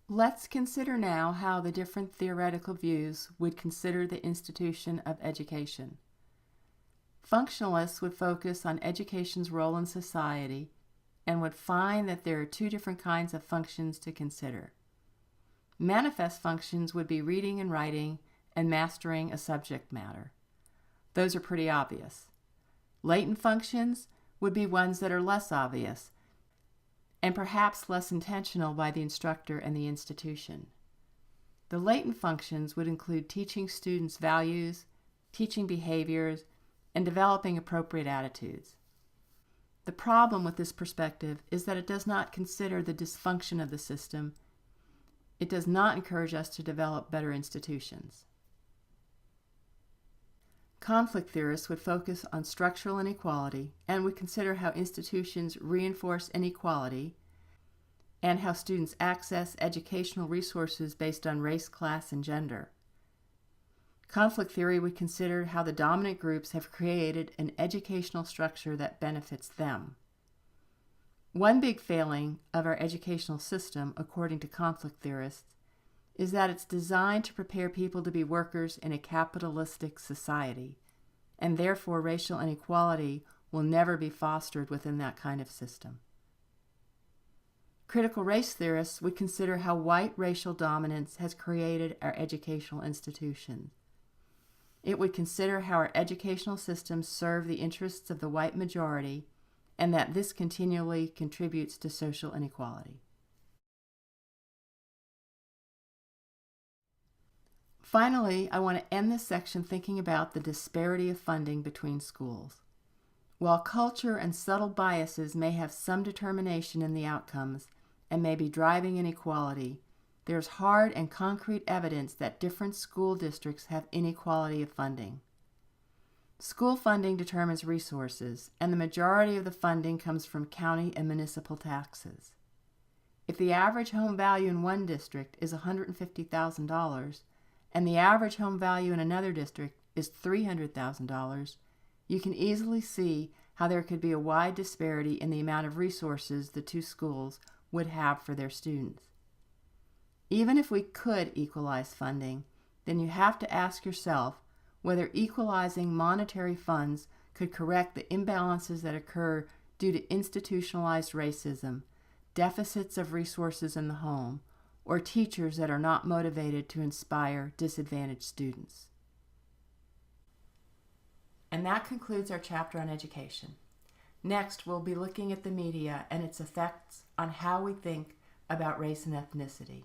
Let's consider now how the different theoretical views would consider the institution of education. Functionalists would focus on education's role in society and would find that there are two different kinds of functions to consider. Manifest functions would be reading and writing and mastering a subject matter. Those are pretty obvious. Latent functions would be ones that are less obvious and perhaps less intentional by the instructor and the institution. The latent functions would include teaching students values, teaching behaviors, and developing appropriate attitudes. The problem with this perspective is that it does not consider the dysfunction of the system. It does not encourage us to develop better institutions. Conflict theorists would focus on structural inequality and would consider how institutions reinforce inequality and how students access educational resources based on race, class, and gender. Conflict theory would consider how the dominant groups have created an educational structure that benefits them. One big failing of our educational system, according to conflict theorists, is that it's designed to prepare people to be workers in a capitalistic society, and therefore racial inequality will never be fostered within that kind of system. Critical race theorists would consider how white racial dominance has created our educational institutions. It would consider how our educational systems serve the interests of the white majority and that this continually contributes to social inequality. Finally, I want to end this section thinking about the disparity of funding between schools. While culture and subtle biases may have some determination in the outcomes and may be driving inequality, there's hard and concrete evidence that different school districts have inequality of funding. School funding determines resources, and the majority of the funding comes from county and municipal taxes. If the average home value in one district is $150,000, and the average home value in another district is $300,000, you can easily see how there could be a wide disparity in the amount of resources the two schools would have for their students. Even if we could equalize funding, then you have to ask yourself whether equalizing monetary funds could correct the imbalances that occur due to institutionalized racism, deficits of resources in the home, or teachers that are not motivated to inspire disadvantaged students. And that concludes our chapter on education. Next, we'll be looking at the media and its effects on how we think about race and ethnicity.